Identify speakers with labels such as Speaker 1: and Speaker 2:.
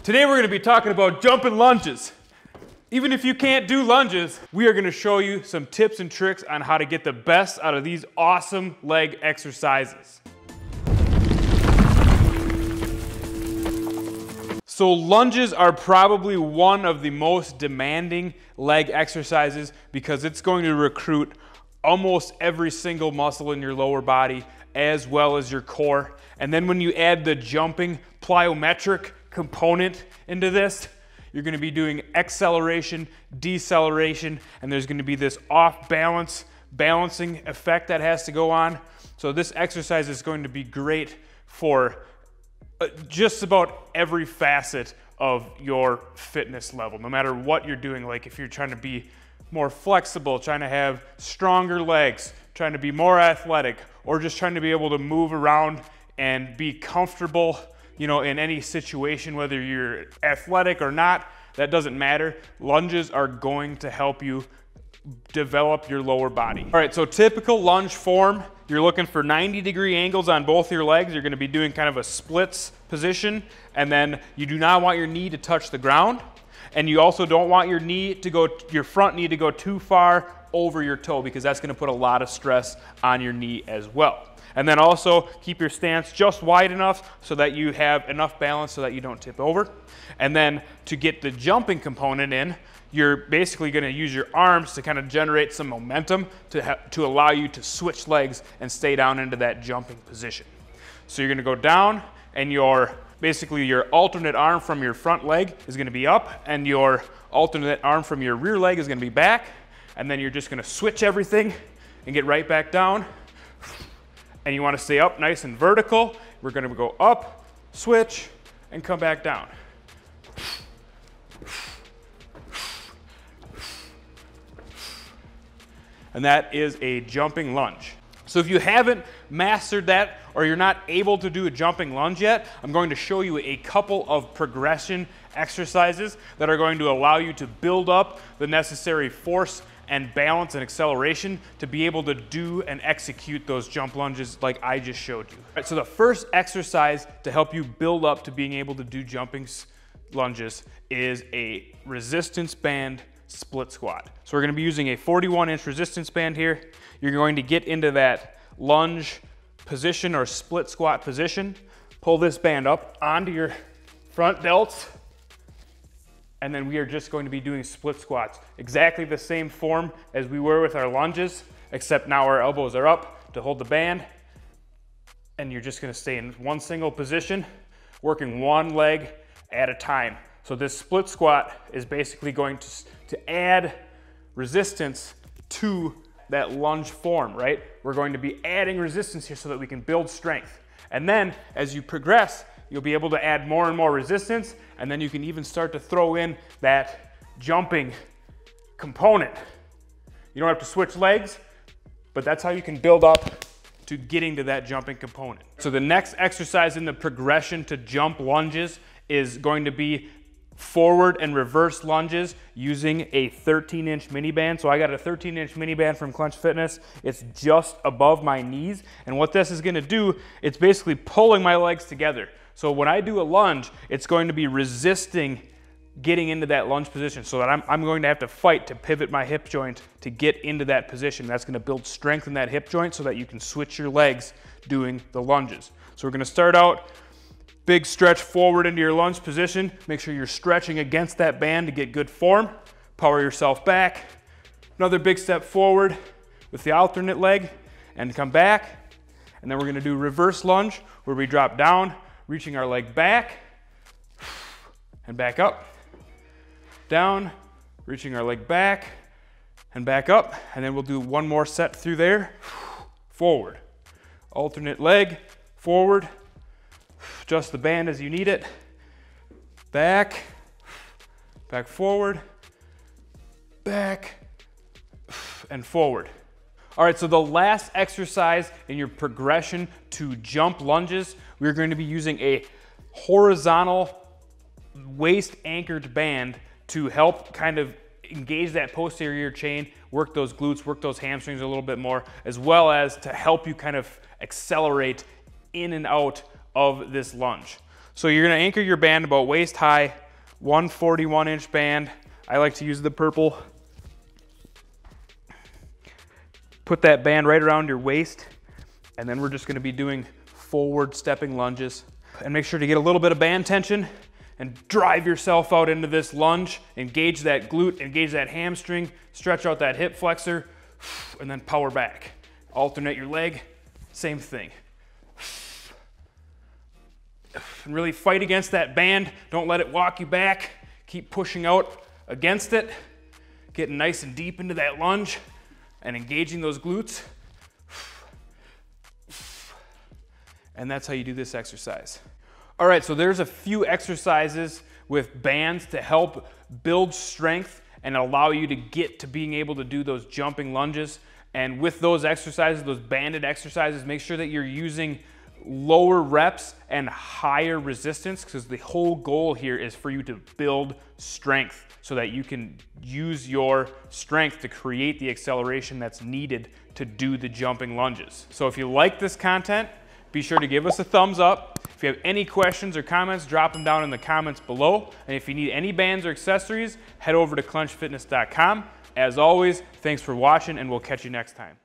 Speaker 1: Today we're going to be talking about jumping lunges. Even if you can't do lunges, we are going to show you some tips and tricks on how to get the best out of these awesome leg exercises. So lunges are probably one of the most demanding leg exercises because it's going to recruit almost every single muscle in your lower body as well as your core. And then when you add the jumping plyometric component into this, you're going to be doing acceleration, deceleration, and there's going to be this off balance, balancing effect that has to go on. So this exercise is going to be great for just about every facet of your fitness level, no matter what you're doing. Like if you're trying to be more flexible, trying to have stronger legs, trying to be more athletic, or just trying to be able to move around and be comfortable, you know, in any situation, whether you're athletic or not, that doesn't matter. Lunges are going to help you develop your lower body. All right, so typical lunge form, you're looking for 90-degree angles on both your legs. You're gonna be doing kind of a splits position, and then you do not want your knee to touch the ground, and you also don't want your front knee to go too far over your toe, because that's gonna put a lot of stress on your knee as well. And then also keep your stance just wide enough so that you have enough balance so that you don't tip over. And then to get the jumping component in, you're basically going to use your arms to kind of generate some momentum to allow you to switch legs and stay down into that jumping position. So you're going to go down, and basically your alternate arm from your front leg is going to be up, and your alternate arm from your rear leg is going to be back. And then you're just going to switch everything and get right back down. And you want to stay up nice and vertical. We're going to go up, switch, and come back down. And that is a jumping lunge. So if you haven't mastered that, or you're not able to do a jumping lunge yet, I'm going to show you a couple of progression exercises that are going to allow you to build up the necessary force and balance and acceleration to be able to do and execute those jump lunges like I just showed you. All right, so the first exercise to help you build up to being able to do jumping lunges is a resistance band split squat. So we're going to be using a 41-inch resistance band here. You're going to get into that lunge position or split squat position. Pull this band up onto your front delts. And then we are just going to be doing split squats. Exactly the same form as we were with our lunges, except now our elbows are up to hold the band. And you're just gonna stay in one single position, working one leg at a time. So this split squat is basically going to add resistance to that lunge form, right? We're going to be adding resistance here so that we can build strength. And then as you progress, you'll be able to add more and more resistance, and then you can even start to throw in that jumping component. You don't have to switch legs, but that's how you can build up to getting to that jumping component. So the next exercise in the progression to jump lunges is going to be forward and reverse lunges using a 13-inch mini band. So I got a 13-inch mini band from Clench Fitness. It's just above my knees, and what this is going to do, it's basically pulling my legs together. So when I do a lunge, it's going to be resisting getting into that lunge position, so that I'm going to have to fight to pivot my hip joint to get into that position. That's going to build strength in that hip joint so that you can switch your legs doing the lunges. So we're going to start out, big stretch forward into your lunge position. Make sure you're stretching against that band to get good form. Power yourself back. Another big step forward with the alternate leg and come back. And then we're going to do reverse lunge where we drop down, reaching our leg back and back up, down, reaching our leg back and back up, and then we'll do one more set through there. Forward, alternate leg, forward, adjust the band as you need it, back, back forward, back, and forward. All right, so the last exercise in your progression to jump lunges, we're going to be using a horizontal waist anchored band to help kind of engage that posterior chain, work those glutes, work those hamstrings a little bit more, as well as to help you kind of accelerate in and out of this lunge. So you're gonna anchor your band about waist high, 141-inch band. I like to use the purple. Put that band right around your waist, and then we're just gonna be doing forward stepping lunges. And make sure to get a little bit of band tension and drive yourself out into this lunge. Engage that glute, engage that hamstring, stretch out that hip flexor, and then power back. Alternate your leg, same thing. And really fight against that band. Don't let it walk you back. Keep pushing out against it, getting nice and deep into that lunge and engaging those glutes. And that's how you do this exercise. All right, so there's a few exercises with bands to help build strength and allow you to get to being able to do those jumping lunges. And with those exercises, those banded exercises, make sure that you're using lower reps and higher resistance, because the whole goal here is for you to build strength so that you can use your strength to create the acceleration that's needed to do the jumping lunges. So if you like this content, be sure to give us a thumbs up. If you have any questions or comments, drop them down in the comments below. And if you need any bands or accessories, head over to clungefitness.com. As always, thanks for watching, and we'll catch you next time.